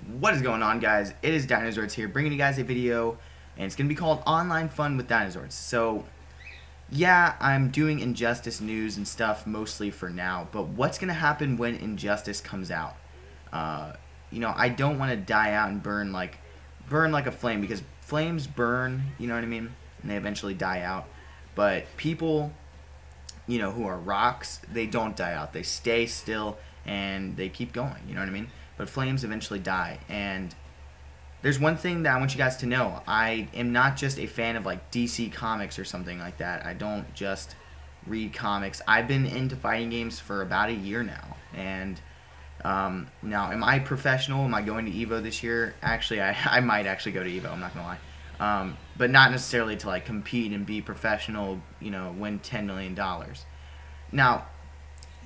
What is going on, guys? It is Dinozords here, bringing you guys a video, and it's going to be called Online Fun with Dinozords. So, yeah, I'm doing Injustice news and stuff mostly for now, but what's going to happen when Injustice comes out? I don't want to die out and burn like a flame, because flames burn, you know what I mean? And they eventually die out. But people, who are rocks, they don't die out. They stay still and they keep going, you know what I mean? But flames eventually die. And there's one thing that I want you guys to know. I am not just a fan of like DC Comics or something like that. I don't just read comics. I've been into fighting games for about a year now. And now, am I professional? Am I going to EVO this year? Actually, I might actually go to EVO. I'm not going to lie. But not necessarily to like compete and be professional, win $10 million. Now,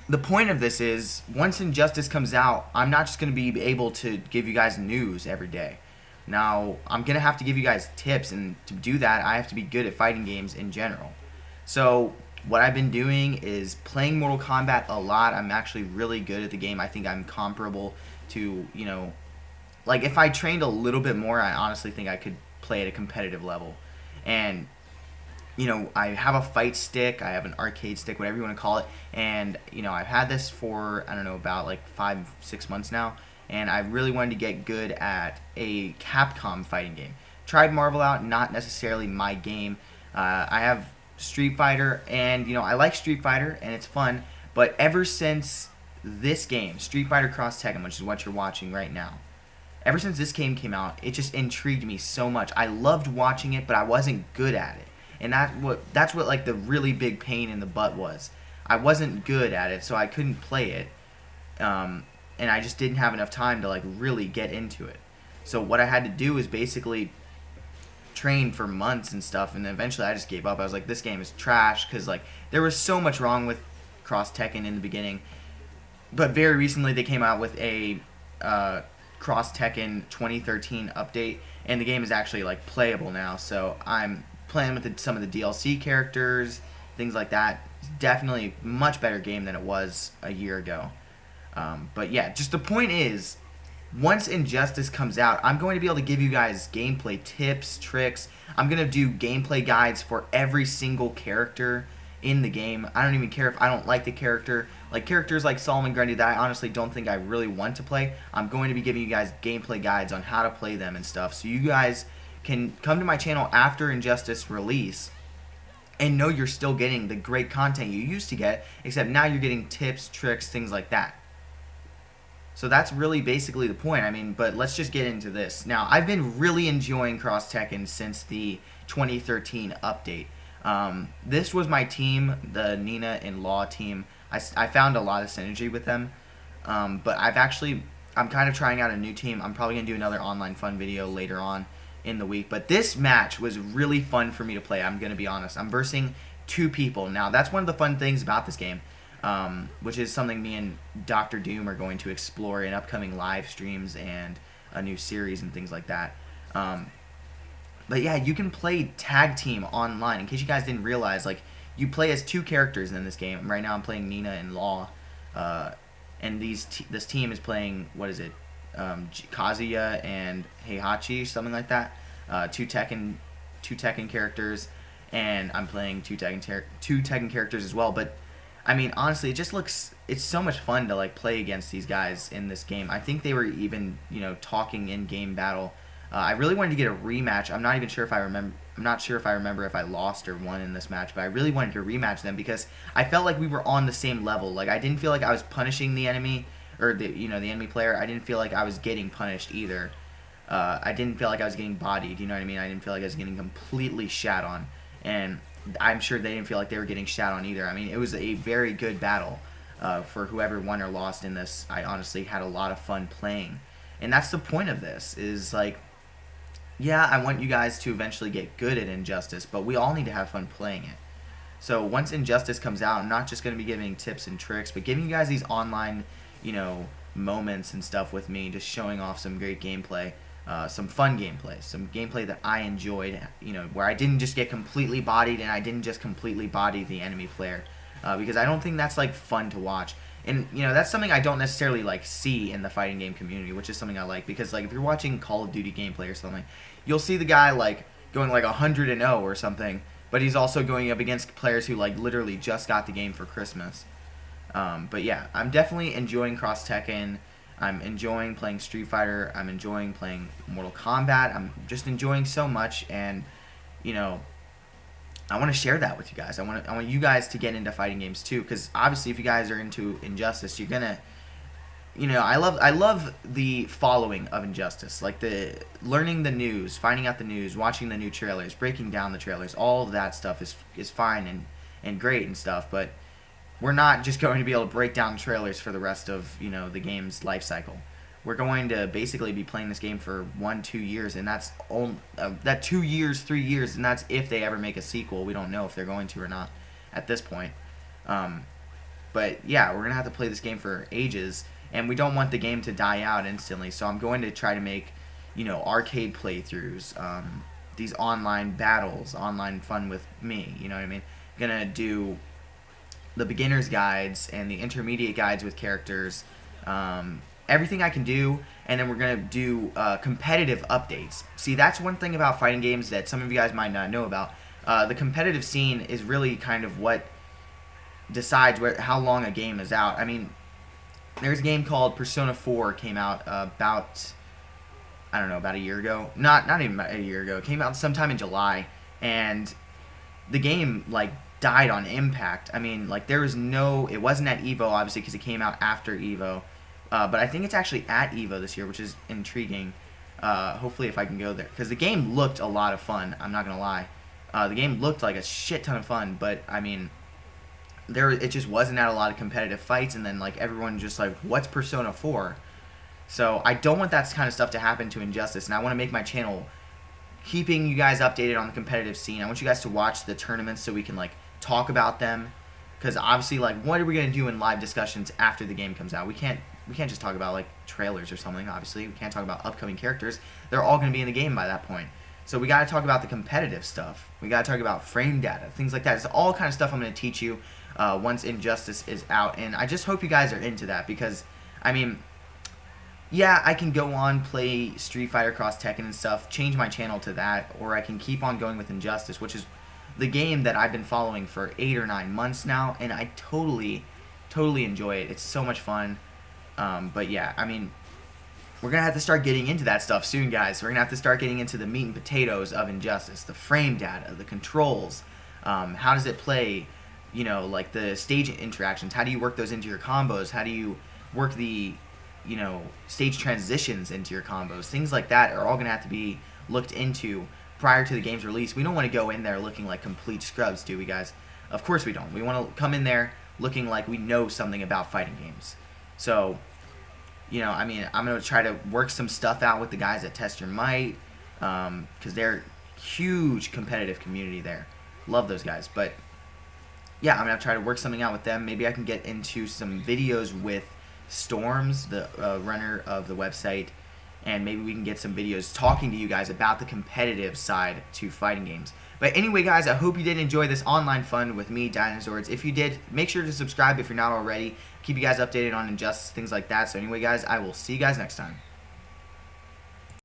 the point of this is, once Injustice comes out, I'm not just going to be able to give you guys news every day. Now, I'm going to have to give you guys tips, and to do that, I have to be good at fighting games in general. So, what I've been doing is playing Mortal Kombat a lot. I'm actually really good at the game. I think I'm comparable to, like if I trained a little bit more, I honestly think I could play at a competitive level. And I have a fight stick, I have an arcade stick, whatever you want to call it, and, I've had this for, I don't know, about like 5-6 months now, and I really wanted to get good at a Capcom fighting game. Tried Marvel out, not necessarily my game. I have Street Fighter, and, I like Street Fighter, and it's fun, but ever since this game, Street Fighter Cross Tekken, which is what you're watching right now, ever since this game came out, it just intrigued me so much. I loved watching it, but I wasn't good at it. And that's what like the really big pain in the butt was. I wasn't good at it, so I couldn't play it, and I just didn't have enough time to like really get into it. So what I had to do is basically train for months and stuff, and then eventually I just gave up. I was like, this game is trash, because like there was so much wrong with Cross Tekken in the beginning. But very recently they came out with a Cross Tekken 2013 update, and the game is actually like playable now. So I'm playing with some of the DLC characters, things like that. It's definitely a much better game than it was a year ago. But yeah, just the point is, once Injustice comes out, I'm going to be able to give you guys gameplay tips, tricks. I'm going to do gameplay guides for every single character in the game. I don't even care if I don't like the character. Like characters like Solomon Grundy that I honestly don't think I really want to play, I'm going to be giving you guys gameplay guides on how to play them and stuff, so you guys can come to my channel after Injustice release and know you're still getting the great content you used to get, except now you're getting tips, tricks, things like that. So that's really basically the point. I mean, but let's just get into this. Now, I've been really enjoying Cross Tekken since the 2013 update. This was my team, the Nina and Law team. I found a lot of synergy with them, but I'm kind of trying out a new team. I'm probably going to do another online fun video later on in the week, but this match was really fun for me to play. I'm going to be honest. I'm versing 2 people. Now, that's one of the fun things about this game, which is something me and Dr. Doom are going to explore in upcoming live streams and a new series and things like that. But yeah, you can play tag team online. In case you guys didn't realize, like, you play as 2 characters in this game. Right now I'm playing Nina and Law, and this team is playing, what is it, Kazuya and Heihachi, something like that. Two Tekken characters, and I'm playing two Tekken characters as well. But I mean, honestly, it's so much fun to like play against these guys in this game. I think they were even talking in game battle. I really wanted to get a rematch. I'm not sure if I remember if I lost or won in this match, but I really wanted to rematch them because I felt like we were on the same level. Like I didn't feel like I was punishing the enemy, or the enemy player. I didn't feel like I was getting punished either. I didn't feel like I was getting bodied, you know what I mean? I didn't feel like I was getting completely shat on, and I'm sure they didn't feel like they were getting shat on either. I mean, it was a very good battle for whoever won or lost in this. I honestly had a lot of fun playing, and that's the point of this, is like, yeah, I want you guys to eventually get good at Injustice, but we all need to have fun playing it. So once Injustice comes out, I'm not just going to be giving tips and tricks, but giving you guys these online moments and stuff with me, just showing off some great gameplay, some fun gameplay, some gameplay that I enjoyed, where I didn't just get completely bodied, and I didn't just completely body the enemy player, because I don't think that's like fun to watch. And that's something I don't necessarily like see in the fighting game community, which is something I like, because like if you're watching Call of Duty gameplay or something, you'll see the guy like going like 100-0 or something, but he's also going up against players who like literally just got the game for Christmas. But yeah, I'm definitely enjoying Cross Tekken. I'm enjoying playing Street Fighter. I'm enjoying playing Mortal Kombat. I'm just enjoying so much, and I want to share that with you guys. I want you guys to get into fighting games too, because obviously if you guys are into Injustice, you're gonna, I love the following of Injustice, like the learning the news, finding out the news, watching the new trailers, breaking down the trailers. All of that stuff is fine and great and stuff, but we're not just going to be able to break down trailers for the rest of the game's life cycle. We're going to basically be playing this game for 1-2 years, and that's that 2 years, 3 years, and that's if they ever make a sequel. We don't know if they're going to or not at this point. But yeah, we're gonna have to play this game for ages, and we don't want the game to die out instantly. So I'm going to try to make arcade playthroughs, these online battles, online fun with me. You know what I mean? Gonna do the beginner's guides and the intermediate guides with characters, everything I can do, and then we're going to do competitive updates. See, that's one thing about fighting games that some of you guys might not know about. The competitive scene is really kind of what decides how long a game is out. I mean, there's a game called Persona 4 came out about a year ago. Not even about a year ago. It came out sometime in July, and the game like died on impact. I mean, like it wasn't at EVO obviously because it came out after EVO, but I think it's actually at EVO this year, which is intriguing. Hopefully if I can go there, because the game looked a lot of fun, I'm not gonna lie. The game looked like a shit ton of fun, but I mean, it just wasn't at a lot of competitive fights, and then like everyone just like, what's Persona 4? So I don't want that kind of stuff to happen to Injustice, and I want to make my channel keeping you guys updated on the competitive scene. I want you guys to watch the tournaments so we can like talk about them, because obviously like what are we going to do in live discussions after the game comes out? We can't just talk about like trailers or something. Obviously we can't talk about upcoming characters. They're all going to be in the game by that point. So we got to talk about the competitive stuff. We got to talk about frame data, things like that. It's all kind of stuff I'm going to teach you once Injustice is out, and I just hope you guys are into that, because I mean, yeah, I can go on, play Street Fighter, Cross Tekken and stuff, change my channel to that, or I can keep on going with Injustice, which is the game that I've been following for 8 or 9 months now, and I totally enjoy it. It's so much fun. But yeah, I mean, we're going to have to start getting into that stuff soon, guys. We're going to have to start getting into the meat and potatoes of Injustice, the frame data, the controls, how does it play, like the stage interactions, how do you work those into your combos, how do you work the stage transitions into your combos, things like that are all going to have to be looked into prior to the game's release. We don't want to go in there looking like complete scrubs, do we, guys? Of course we don't. We want to come in there looking like we know something about fighting games. So, I mean, I'm going to try to work some stuff out with the guys at Test Your Might, because they're huge competitive community there. Love those guys. But yeah, I'm going to try to work something out with them. Maybe I can get into some videos with Storms, the runner of the website, and maybe we can get some videos talking to you guys about the competitive side to fighting games. But anyway, guys, I hope you did enjoy this online fun with me, Dinozords. If you did, make sure to subscribe if you're not already. Keep you guys updated on Injustice, things like that. So anyway, guys, I will see you guys next time.